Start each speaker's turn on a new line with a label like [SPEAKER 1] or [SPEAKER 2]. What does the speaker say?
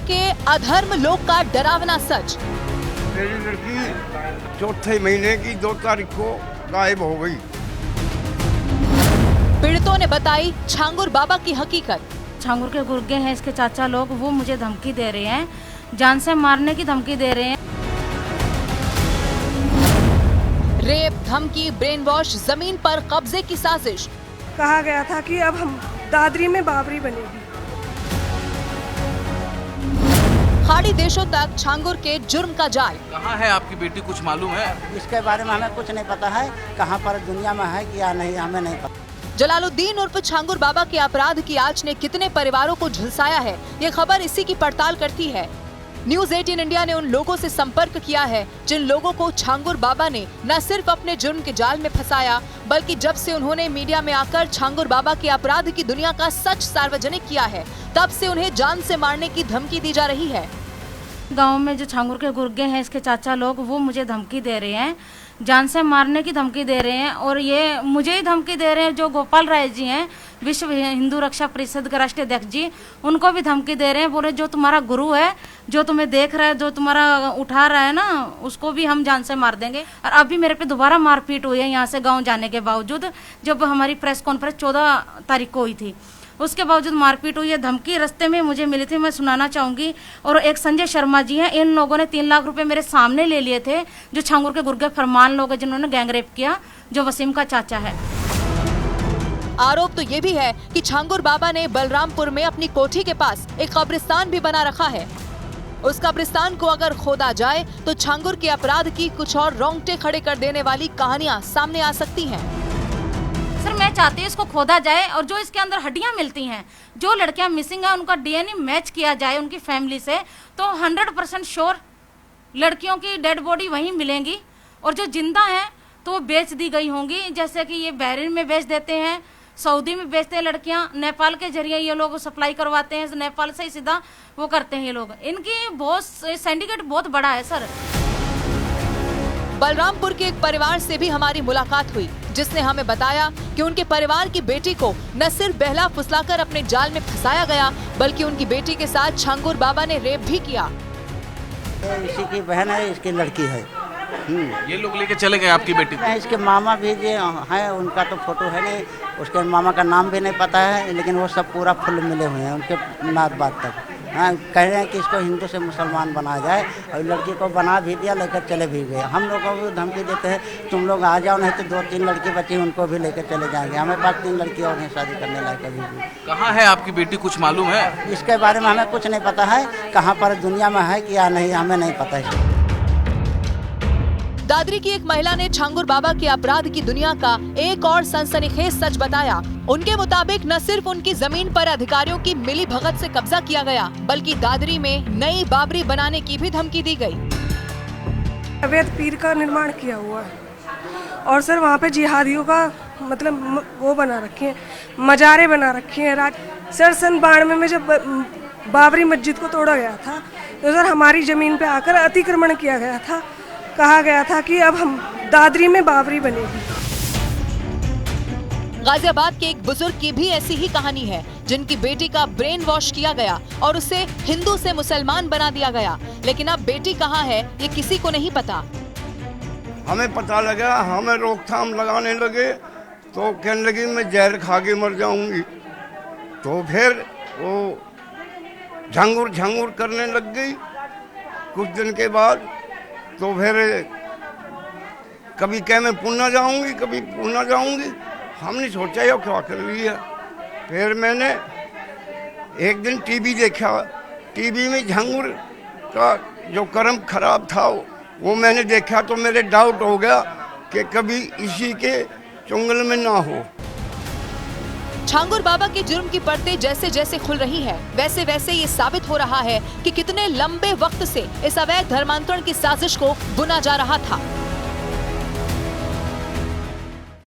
[SPEAKER 1] दुनिया के अधर्म लोक का डरावना सच।
[SPEAKER 2] मेरी लड़की चौथे महीने की 2 तारीख को गायब हो गई।
[SPEAKER 1] पीड़ितों ने बताई छांगुर बाबा की हकीकत।
[SPEAKER 3] छांगुर के गुर्गे हैं इसके चाचा लोग, वो मुझे धमकी दे रहे हैं, जान से मारने की धमकी दे रहे हैं।
[SPEAKER 1] रेप, धमकी, ब्रेन वॉश, जमीन पर कब्जे की साजिश।
[SPEAKER 4] कहा गया था कि अब हम दादरी में बाबरी बनेगी।
[SPEAKER 1] खाड़ी देशों तक छांगुर के जुर्म का जाल।
[SPEAKER 5] कहाँ है आपकी बेटी, कुछ मालूम है?
[SPEAKER 6] इसके बारे में हमें कुछ नहीं पता है, कहाँ पर दुनिया में है कि या नहीं, हमें नहीं पता।
[SPEAKER 1] जलालुद्दीन उर्फ छांगुर बाबा के अपराध की आंच ने कितने परिवारों को झुलसाया है, ये खबर इसी की पड़ताल करती है। न्यूज़ 18 इंडिया ने उन लोगों से संपर्क किया है जिन लोगों को छांगुर बाबा ने न सिर्फ अपने जुर्म के जाल में फंसाया, बल्कि जब से उन्होंने मीडिया में आकर छांगुर बाबा के अपराध की दुनिया का सच सार्वजनिक किया है, तब से उन्हें जान से मारने की धमकी दी जा रही है।
[SPEAKER 3] गांव में जो छांगुर के गुर्गे हैं इसके चाचा लोग, वो मुझे धमकी दे रहे हैं, जान से मारने की धमकी दे रहे हैं। और ये मुझे ही धमकी दे रहे हैं जो गोपाल राय जी हैं, विश्व हिंदू रक्षा परिषद के राष्ट्रीय अध्यक्ष जी, उनको भी धमकी दे रहे हैं। बोले जो तुम्हारा गुरु है, जो तुम्हें देख रहा है, जो तुम्हारा उठा रहा है ना, उसको भी हम जान से मार देंगे। और अभी मेरे पे दोबारा मारपीट हुई है यहाँ से गाँव जाने के बावजूद। जब हमारी प्रेस कॉन्फ्रेंस 14 तारीख को हुई थी, उसके बावजूद मारपीट हुई है। धमकी रास्ते में मुझे मिली थी, मैं सुनाना चाहूंगी। और एक संजय शर्मा जी हैं, इन लोगों ने 3 लाख रुपए मेरे सामने ले लिए थे, जो छांगुर के गुर्गे फरमान लोग हैं जिन्होंने गैंगरेप किया, जो वसीम का चाचा है।
[SPEAKER 1] आरोप तो ये भी है कि छांगुर बाबा ने बलरामपुर में अपनी कोठी के पास एक कब्रिस्तान भी बना रखा है। उस कब्रिस्तान को अगर खोदा जाए तो छांगुर के अपराध की कुछ और रोंगटे खड़े कर देने वाली कहानियां सामने आ सकती हैं।
[SPEAKER 3] सर मैं चाहती हूँ इसको खोदा जाए और जो इसके अंदर हड्डियां मिलती हैं, जो लड़कियां मिसिंग है, उनका डीएनए मैच किया जाए उनकी फैमिली से, तो 100% श्योर लड़कियों की डेड बॉडी वहीं मिलेंगी। और जो जिंदा हैं तो वो बेच दी गई होंगी, जैसे कि ये बहरीन में बेच देते हैं, सऊदी में बेचते हैं लड़कियां, नेपाल के जरिए ये लोग सप्लाई करवाते हैं, नेपाल से ही सीधा वो करते हैं ये लोग। इनकी बहुत सिंडिकेट बहुत बड़ा है सर।
[SPEAKER 1] बलरामपुर के एक परिवार से भी हमारी मुलाकात हुई, जिसने हमें बताया कि उनके परिवार की बेटी को न सिर्फ बहला फुसलाकर अपने जाल में फंसाया गया, बल्कि उनकी बेटी के साथ छांगुर बाबा ने रेप भी किया।
[SPEAKER 6] इसी की बहन है, इसकी लड़की है।
[SPEAKER 5] ये लोग लेके चले गए आपकी बेटी को?
[SPEAKER 6] इसके मामा भी जो है, उनका तो फोटो है नहीं, उसके मामा का नाम भी नहीं पता है, लेकिन वो सब पूरा फुल मिले हुए हैं उनके नात बात तक। हाँ, कह रहे हैं कि इसको हिंदू से मुसलमान बनाया जाए, और लड़की को बना भी दिया, लेकर चले भी गए। हम लोग को भी धमकी देते हैं, तुम लोग आ जाओ, नहीं तो 2-3 लड़की बची उनको भी लेकर चले जाएंगे। हमें पास 3 लड़की और हैं शादी करने लायक अभी भी।
[SPEAKER 5] कहाँ है आपकी बेटी, कुछ मालूम है?
[SPEAKER 6] इसके बारे में हमें कुछ नहीं पता है, कहाँ पर दुनिया में है कि या नहीं, हमें नहीं पता है।
[SPEAKER 1] दादरी की एक महिला ने छांगुर बाबा के अपराध की दुनिया का एक और सनसनीखेज सच बताया। उनके मुताबिक न सिर्फ उनकी जमीन पर अधिकारियों की मिली भगत से कब्जा किया गया, बल्कि दादरी में नई बाबरी बनाने की भी धमकी दी गई।
[SPEAKER 4] अवैध पीर का निर्माण किया हुआ है और सर वहाँ पे जिहादियों का मतलब वो बना रखे हैं, मजारे बना रखे हैं। सर सन 92 में जब बाबरी मस्जिद को तोड़ा गया था, तो सर हमारी जमीन पे आकर अतिक्रमण किया गया था। कहा गया था कि अब हम दादरी में बाबरी बनेगी।
[SPEAKER 1] गाजियाबाद के एक बुजुर्ग की भी ऐसी ही कहानी है, जिनकी बेटी का ब्रेन वॉश किया गया और उसे हिंदू से मुसलमान बना दिया गया। लेकिन अब बेटी कहाँ है ये किसी को नहीं पता।
[SPEAKER 2] हमें पता लगा, हमें रोकथाम लगाने लगे, तो कहने लगी मैं जहर खा के मर जाऊंगी। तो फिर वो झंगुर करने लग गई। कुछ दिन के बाद तो फिर कभी कह मैं पुणे जाऊंगी, कभी पुणे जाऊंगी। हमने सोचा ये क्या कर लिया। फिर मैंने एक दिन टीवी देखा, टीवी में झंगुर का जो कर्म खराब था वो मैंने देखा, तो मेरे डाउट हो गया कि कभी इसी के चुंगल में ना हो।
[SPEAKER 1] छांगुर बाबा के जुर्म की परतें जैसे जैसे खुल रही है, वैसे वैसे ये साबित हो रहा है कि कितने लंबे वक्त से इस अवैध धर्मांतरण की साजिश को बुना जा रहा था।